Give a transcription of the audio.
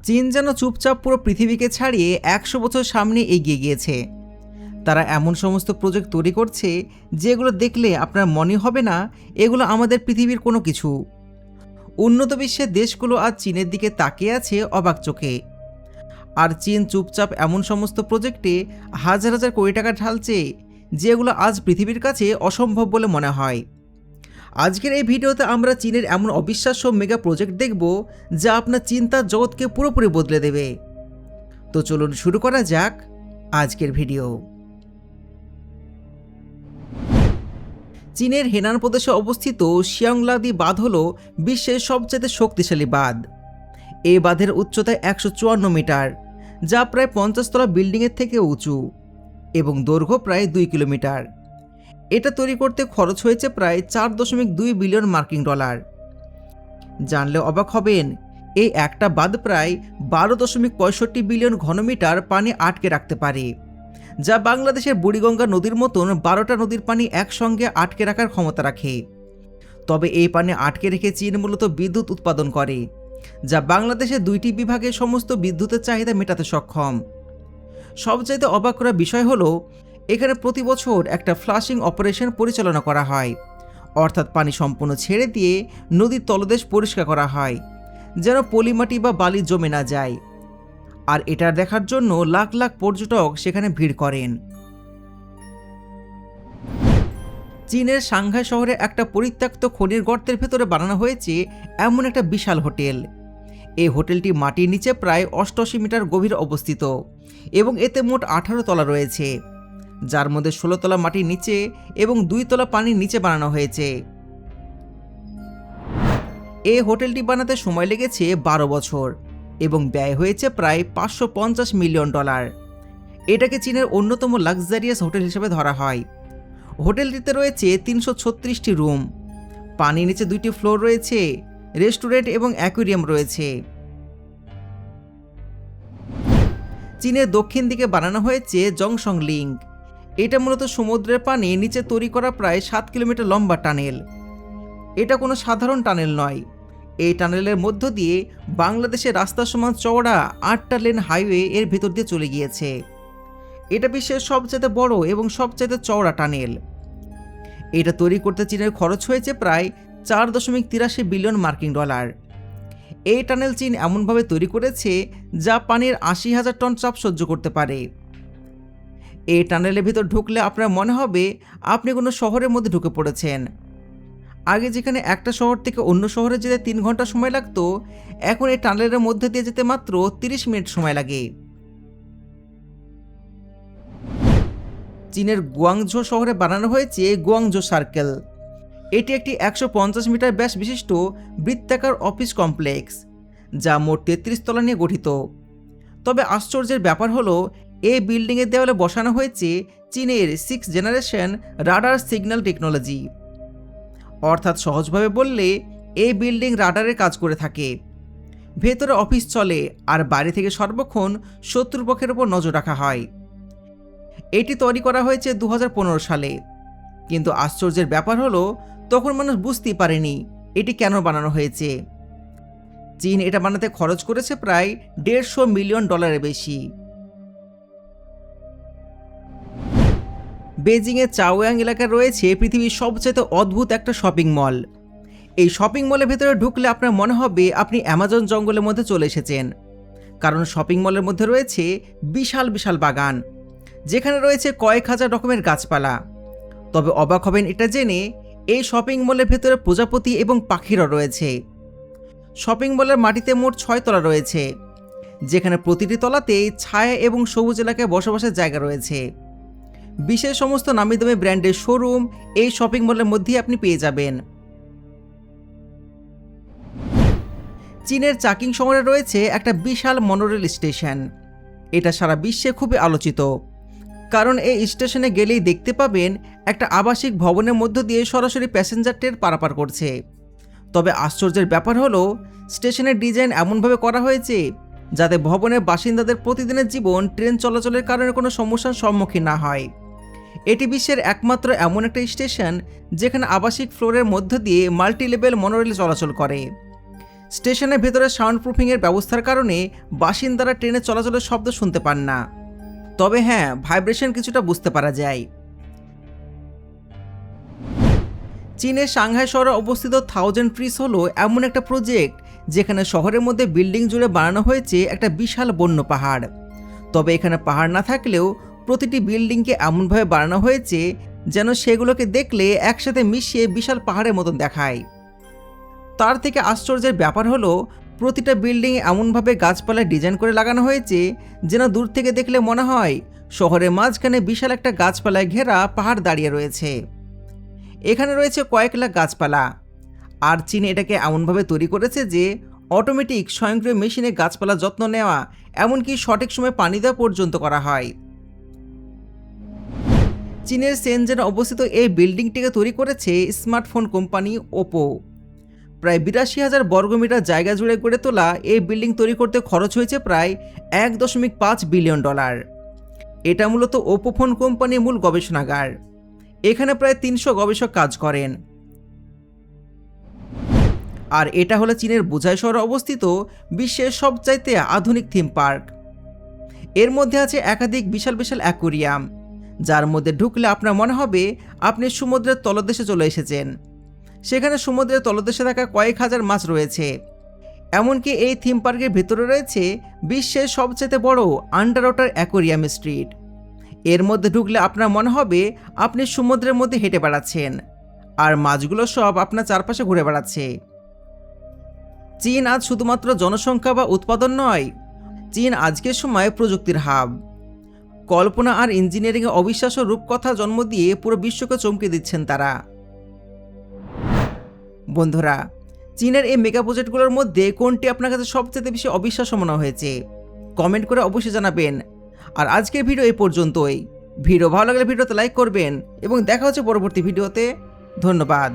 চীন যেন চুপচাপ পুরো পৃথিবীকে ছাড়িয়ে 100 বছর সামনে এগিয়ে গিয়েছে। তারা এমন সমস্ত প্রজেক্ট তৈরি করছে যেগুলো দেখলে আপনার মনে হবে না এগুলো আমাদের পৃথিবীর কোনো কিছু। উন্নত বিশ্বের দেশগুলো আজ চীনের দিকে তাকিয়ে আছে অবাক চোখে। আর চীন চুপচাপ এমন সমস্ত প্রজেক্টে হাজার হাজার কোটি টাকা ঢালছে যেগুলো আজ পৃথিবীর কাছে অসম্ভব বলে মনে হয়। আজকের এই ভিডিওতে আমরা চীনের এমন অবিশ্বাস্য মেগা প্রজেক্ট দেখব যা আপনার চিন্তার জগৎকে পুরোপুরি বদলে দেবে। তো চলুন শুরু করা যাক আজকের ভিডিও। চীনের হেনান প্রদেশে অবস্থিত শিয়াংলাদি বাঁধ হল বিশ্বের সবচেয়ে শক্তিশালী বাঁধ। এই বাঁধের উচ্চতা 154 মিটার, যা প্রায় 50 তলা বিল্ডিংয়ের থেকে উঁচু এবং দৈর্ঘ্য প্রায় 2 কিলোমিটার। এটা তৈরি করতে খরচ হয়েছে প্রায় 4.2 বিলিয়ন মার্কিন ডলার। জানলে অবাক হবেন, এই একটা বাঁধ প্রায় 12.65 বিলিয়ন ঘনমিটার পানি আটকে রাখতে পারে, যা বাংলাদেশের বুড়িগঙ্গা নদীর মতন 12টা নদীর পানি একসঙ্গে আটকে রাখার ক্ষমতা রাখে। তবে এই পানি আটকে রেখে চীন মূলত বিদ্যুৎ উৎপাদন করে, যা বাংলাদেশের 2টি বিভাগে সমস্ত বিদ্যুতের চাহিদা মেটাতে সক্ষম। সবচাইতে অবাক করা বিষয় হলো এখানে প্রতি বছর একটা ফ্লাশিং অপারেশন পরিচালনা করা হয়, অর্থাৎ পানি সম্পূর্ণ ছেড়ে দিয়ে নদীর তলদেশ পরিষ্কার করা হয় যেন পলিমাটি বা বালি জমে না যায়। আর এটা দেখার জন্য লাখ লাখ পর্যটক সেখানে ভিড় করেন। চীনের সাংহাই শহরে একটা পরিত্যক্ত খনির গর্তের ভেতরে বানানো হয়েছে এমন একটা বিশাল হোটেল। এই হোটেলটি মাটির নিচে প্রায় 88 মিটার গভীর অবস্থিত এবং এতে মোট 18 তলা রয়েছে, যার মধ্যে 16 তলা মাটির নিচে এবং 2 তলা পানির নিচে বানানো হয়েছে। এই হোটেলটি বানাতে সময় লেগেছে 12 বছর এবং ব্যয় হয়েছে প্রায় 550 মিলিয়ন ডলার। এটাকে চীনের অন্যতম লাক্সারিয়াস হোটেল হিসেবে ধরা হয়। হোটেলটিতে রয়েছে 336টি রুম, পানির নিচে 2টি ফ্লোর রয়েছে, রেস্টুরেন্ট এবং অ্যাকুয়ারিয়াম রয়েছে। চীনের দক্ষিণ দিকে বানানো হয়েছে জংশং লিঙ্ক। এটা মূলত সমুদ্রের পানি নিচে তৈরি করা প্রায় 7 কিলোমিটার লম্বা টানেল। এটা কোনো সাধারণ টানেল নয়। এই টানেলের মধ্য দিয়ে বাংলাদেশের রাস্তা সমান চওড়া 8টা লেন হাইওয়ে এর ভেতর দিয়ে চলে গিয়েছে। এটা বিশ্বের সবচেয়ে বড় এবং সবচেয়ে চওড়া টানেল। এটা তৈরি করতে চীনের খরচ হয়েছে প্রায় 4.83 বিলিয়ন মার্কিন ডলার। এই টানেল চীন এমনভাবে তৈরি করেছে যা পানির 80,000 টন চাপ সহ্য করতে পারে। এই টানেলের ভিতর ঢুকলে আপনার মনে হবে আপনি কোনো শহরের মধ্যে ঢুকে পড়েছেন। আগে যেখানে একটা শহর থেকে অন্য শহরে যেতে 3 ঘন্টা সময় লাগতো, এখন এই টানেলের মধ্যে দিয়ে যেতে মাত্র 30 মিনিট সময় লাগে। চীনের গুয়াংঝো শহরে বানানো হয়েছে গুয়াংঝো সার্কেল। এটি একটি 150 মিটার ব্যাস বিশিষ্ট বৃত্তাকার অফিস কমপ্লেক্স, যা মোট 33 তলা নিয়ে গঠিত। তবে আশ্চর্যের ব্যাপার হলো এই বিল্ডিংয়ের দেওয়ালে বসানো হয়েছে চীনের 6th generation radar signal technology. অর্থাৎ সহজভাবে বললে এই বিল্ডিং রাডারের কাজ করে থাকে। ভেতরে অফিস চলে আর বাইরে থেকে সর্বক্ষণ শত্রুপক্ষের উপর নজর রাখা হয়। এটি তৈরি করা হয়েছে 2015 সালে, কিন্তু আশ্চর্যের ব্যাপার হলো তখন মানুষ বুঝতেই পারেনি এটি কেন বানানো হয়েছে। চীন এটা বানাতে খরচ করেছে প্রায় 150 মিলিয়ন ডলারের বেশি। বেজিংয়ের চাওয়াং এলাকায় রয়েছে পৃথিবীর সবচেয়ে অদ্ভুত একটা শপিং মল। এই শপিং মলের ভেতরে ঢুকলে আপনার মনে হবে আপনি অ্যামাজন জঙ্গলের মধ্যে চলে এসেছেন, কারণ শপিং মলের মধ্যে রয়েছে বিশাল বিশাল বাগান, যেখানে রয়েছে কয়েক হাজার রকমের গাছপালা। তবে অবাক হবেন এটা জেনে, এই শপিং মলের ভেতরে প্রজাপতি এবং পাখিরা রয়েছে। শপিং মলের মাটিতে মোট 6 তলা রয়েছে, যেখানে প্রতিটি তলাতেই ছায়া এবং সবুজ এলাকায় বসবাসের জায়গা রয়েছে। বিশেষ সমস্ত নামি দামি ব্র্যান্ডের শোরুম এই শপিং মলের মধ্যেই আপনি পেয়ে যাবেন। চীনের চাকিং শহরে রয়েছে একটা বিশাল মনোরেল স্টেশন। এটা সারা বিশ্বে খুবই আলোচিত, কারণ এই স্টেশনে গেলেই দেখতে পাবেন একটা আবাসিক ভবনের মধ্য দিয়ে সরাসরি প্যাসেঞ্জার ট্রেন পারাপার করছে। তবে আশ্চর্যের ব্যাপার হলো স্টেশনের ডিজাইন এমনভাবে করা হয়েছে যাতে ভবনের বাসিন্দাদের প্রতিদিনের জীবন ট্রেন চলাচলের কারণে কোনো সমস্যার সম্মুখীন না হয়। এটি বিশ্বের একমাত্র এমন একটা স্টেশন যেখানে আবাসিক ফ্লোরের মধ্য দিয়ে মাল্টি লেভেল মনোরেল চলাচল করে। স্টেশনের ভেতরে সাউন্ড প্রুফিংয়ের ব্যবস্থার কারণে বাসিন্দারা ট্রেনের চলাচলের শব্দ শুনতে পান না, তবে হ্যাঁ, ভাইব্রেশন কিছুটা বুঝতে পারা যায়। চীনের সাংহাই শহরে অবস্থিত 1000 ট্রিস হলো এমন একটা প্রজেক্ট যেখানে শহরের মধ্যে বিল্ডিং জুড়ে বানানো হয়েছে একটা বিশাল বন্য পাহাড়। তবে এখানে পাহাড় না থাকলেও প্রতিটি বিল্ডিংকে এমনভাবে বানানো হয়েছে যেন সেগুলোকে দেখলে একসাথে মিশিয়ে বিশাল পাহাড়ের মতন দেখায়। তার থেকে আশ্চর্যের ব্যাপার হলো প্রতিটা বিল্ডিং এমনভাবে গাছপালা ডিজাইন করে লাগানো হয়েছে যেন দূর থেকে দেখলে মনে হয় শহরের মাঝখানে বিশাল একটা গাছপালায় ঘেরা পাহাড় দাঁড়িয়ে রয়েছে। এখানে রয়েছে কয়েক লাখ গাছপালা, আর চীন এটাকে এমনভাবে তৈরি করেছে যে অটোমেটিক স্বয়ংক্রিয় মেশিনে গাছপালা যত্ন নেওয়া, এমনকি সঠিক সময় পানি দেওয়া পর্যন্ত করা হয়। চীনের সেনজেনে অবস্থিত এই বিল্ডিংটিকে তৈরি করেছে স্মার্টফোন কোম্পানি ওপো। প্রায় 82,000 বর্গমিটার জায়গা জুড়ে গড়ে তোলা এই বিল্ডিং তৈরি করতে খরচ হয়েছে প্রায় $1.5 বিলিয়ন। এটা মূলত ওপো ফোন কোম্পানির মূল গবেষণাগার। এখানে প্রায় 300 গবেষক কাজ করেন। আর এটা হলো চীনের বুঝাই শহরে অবস্থিত বিশ্বের সবচাইতে আধুনিক থিম পার্ক। এর মধ্যে আছে একাধিক বিশাল বিশাল অ্যাকোরিয়াম, যার মধ্যে ঢুকলে আপনার মনে হবে আপনি সমুদ্রের তলদেশে চলে এসেছেন। সেখানে সমুদ্রের তলদেশে থাকা কয়েক হাজার মাছ রয়েছে। এমনকি এই থিম পার্কের ভেতরে রয়েছে বিশ্বের সবচেয়ে বড় আন্ডার ওয়াটার অ্যাকোরিয়াম স্ট্রিট। এর মধ্যে ঢুকলে আপনার মনে হবে আপনি সমুদ্রের মধ্যে হেঁটে বেড়াচ্ছেন, আর মাছগুলো সব আপনার চারপাশে ঘুরে বেড়াচ্ছে। চীন আজ শুধুমাত্র জনসংখ্যা বা উৎপাদন নয়, চীন আজকের সময় প্রযুক্তির হাব। কল্পনা আর ইঞ্জিনিয়ারিংয়ে অবিশ্বাস্য রূপকথা জন্ম দিয়ে পুরো বিশ্বকে চমকে দিচ্ছেন তারা। বন্ধুরা, চীনের এই মেগা প্রজেক্টগুলোর মধ্যে কোনটি আপনার কাছে সবচেয়ে বেশি অবিশ্বাস্য মনে হয়েছে কমেন্ট করে অবশ্যই জানাবেন। আর আজকের ভিডিও এই পর্যন্তই। ভিডিও ভালো লাগলে ভিডিওতে লাইক করবেন এবং দেখা হচ্ছে পরবর্তী ভিডিওতে। ধন্যবাদ।